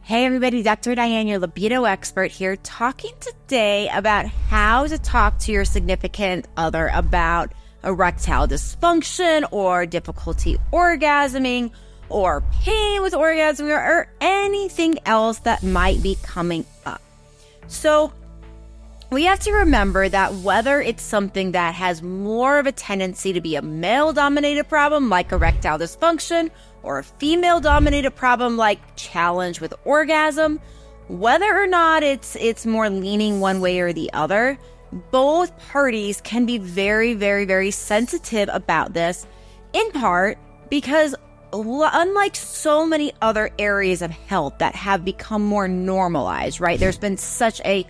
Hey everybody, Dr. Diane, your libido expert here, talking today about how to talk to your significant other about erectile dysfunction or difficulty orgasming or pain with orgasm or anything else that might be coming up. So we have to remember that whether it's something that has more of a tendency to be a male-dominated problem like erectile dysfunction or a female-dominated problem like challenge with orgasm, whether or not it's more leaning one way or the other, both parties can be very, very, very sensitive about this, in part because unlike so many other areas of health that have become more normalized, right? There's been such a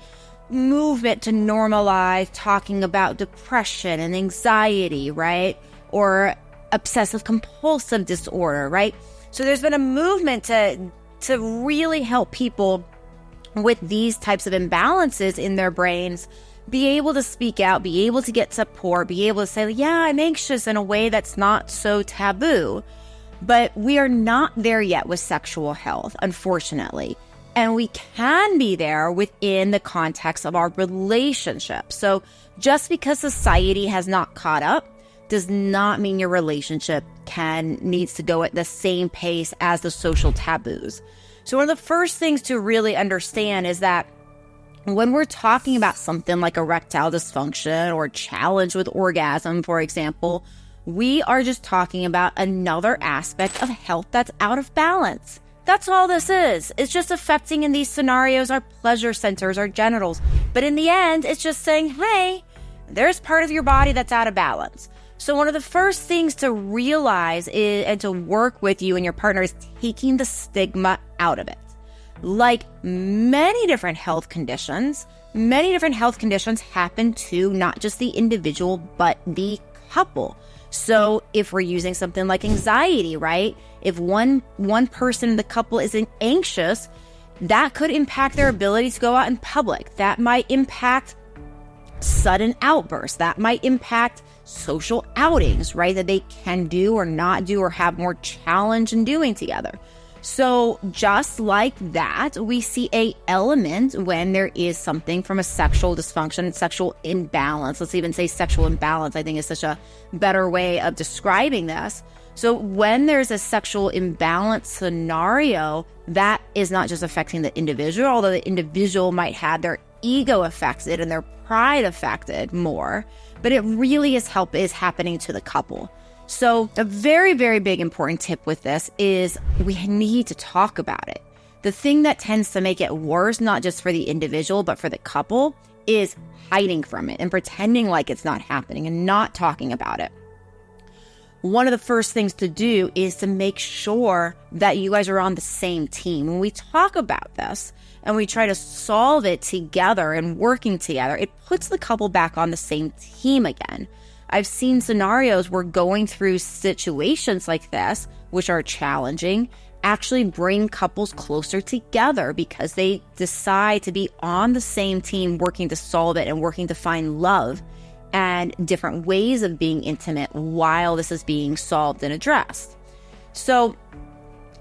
movement to normalize talking about depression and anxiety, right? Or obsessive compulsive disorder, right? So there's been a movement to really help people with these types of imbalances in their brains be able to speak out, be able to get support, be able to say, yeah, I'm anxious in a way that's not so taboo. But we are not there yet with sexual health, unfortunately. And we can be there within the context of our relationship. So just because society has not caught up does not mean your relationship needs to go at the same pace as the social taboos. So one of the first things to really understand is that when we're talking about something like erectile dysfunction or challenge with orgasm, for example, we are just talking about another aspect of health that's out of balance. That's all this is. It's just affecting in these scenarios our pleasure centers, our genitals. But in the end, it's just saying, hey, there's part of your body that's out of balance. So one of the first things to realize and to work with you and your partner is taking the stigma out of it. Like many different health conditions happen to not just the individual, but the couple. So if we're using something like anxiety, right? If one person in the couple isn't anxious, that could impact their ability to go out in public. That might impact sudden outbursts. That might impact social outings, right? That they can do or not do or have more challenge in doing together. So just like that, we see a element when there is something from a sexual dysfunction, sexual imbalance. Let's even say sexual imbalance, I think is such a better way of describing this. So when there's a sexual imbalance scenario, that is not just affecting the individual, although the individual might have their ego affected and their pride affected more, but it really is happening to the couple. So a very, very big important tip with this is we need to talk about it. The thing that tends to make it worse, not just for the individual, but for the couple, is hiding from it and pretending like it's not happening and not talking about it. One of the first things to do is to make sure that you guys are on the same team. When we talk about this and we try to solve it together and working together, it puts the couple back on the same team again. I've seen scenarios where going through situations like this, which are challenging, actually bring couples closer together because they decide to be on the same team working to solve it and working to find love and different ways of being intimate while this is being solved and addressed. So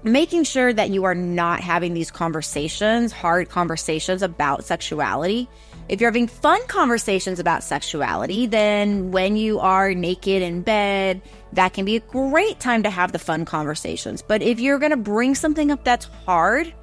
making sure that you are not having these conversations, hard conversations about sexuality. If you're having fun conversations about sexuality, then when you are naked in bed, that can be a great time to have the fun conversations. But if you're going to bring something up that's hard,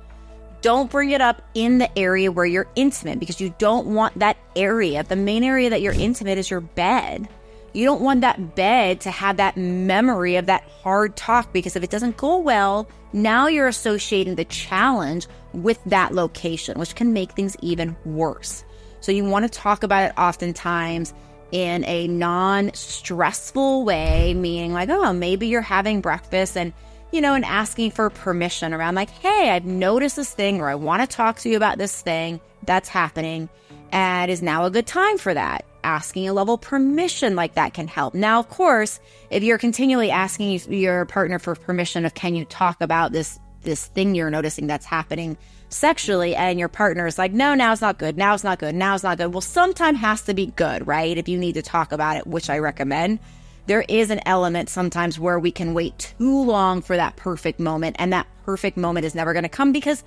don't bring it up in the area where you're intimate because you don't want that area. The main area that you're intimate is your bed. You don't want that bed to have that memory of that hard talk because if it doesn't go well, now you're associating the challenge with that location, which can make things even worse. So you want to talk about it oftentimes in a non-stressful way, meaning like, oh, maybe you're having breakfast and asking for permission around like, hey, I've noticed this thing or I want to talk to you about this thing that's happening and is now a good time for that. Asking a level of permission like that can help. Now, of course, if you're continually asking your partner for permission of can you talk about this thing you're noticing that's happening sexually and your partner is like, no, now it's not good. Now it's not good. Now it's not good. Well, sometime has to be good, right? If you need to talk about it, which I recommend. There is an element sometimes where we can wait too long for that perfect moment, and that perfect moment is never going to come because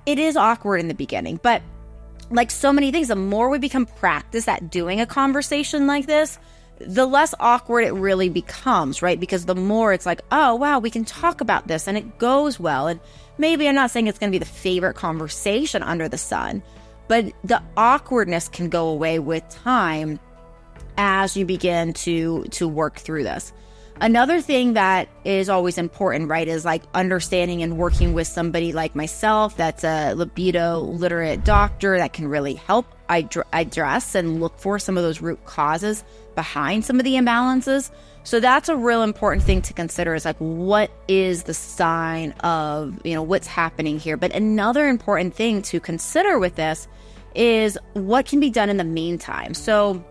it is awkward in the beginning, but like so many things, the more we become practiced at doing a conversation like this, the less awkward it really becomes, right? Because the more it's like, oh, wow, we can talk about this and it goes well. And maybe I'm not saying it's going to be the favorite conversation under the sun, but the awkwardness can go away with time as you begin to work through this. Another thing that is always important, right, is like understanding and working with somebody like myself that's a libido literate doctor that can really help address and look for some of those root causes behind some of the imbalances. So that's a real important thing to consider, is like, what is the sign of, what's happening here? But another important thing to consider with this is what can be done in the meantime. So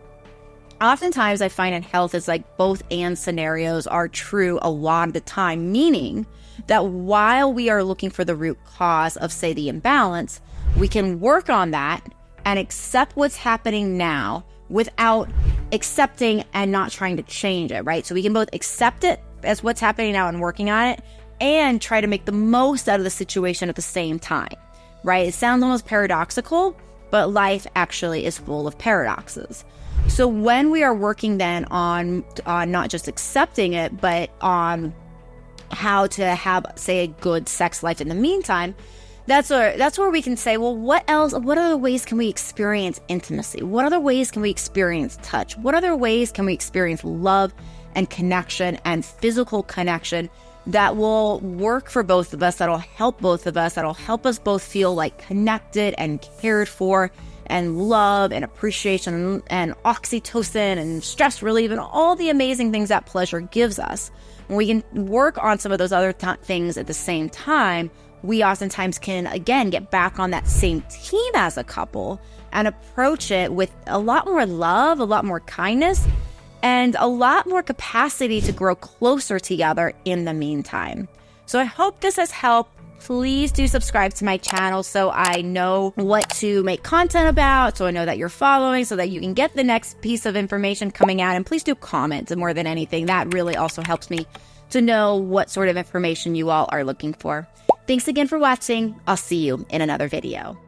oftentimes I find in health is like both and scenarios are true a lot of the time, meaning that while we are looking for the root cause of, say, the imbalance, we can work on that and accept what's happening now without accepting and not trying to change it, right? So we can both accept it as what's happening now and working on it, and try to make the most out of the situation at the same time, right? It sounds almost paradoxical, but life actually is full of paradoxes. So when we are working then on not just accepting it, but on how to have, say, a good sex life in the meantime, that's where we can say, well, what other ways can we experience intimacy? What other ways can we experience touch? What other ways can we experience love and connection and physical connection that will work for both of us, that'll help both of us, that'll help us both feel like connected and cared for, and love and appreciation and oxytocin and stress relief and all the amazing things that pleasure gives us. When we can work on some of those other things at the same time, we oftentimes can, again, get back on that same team as a couple and approach it with a lot more love, a lot more kindness, and a lot more capacity to grow closer together in the meantime. So I hope this has helped. Please do subscribe to my channel so I know what to make content about, so I know that you're following, so that you can get the next piece of information coming out. And please do comment. And more than anything, that really also helps me to know what sort of information you all are looking for. Thanks again for watching. I'll see you in another video.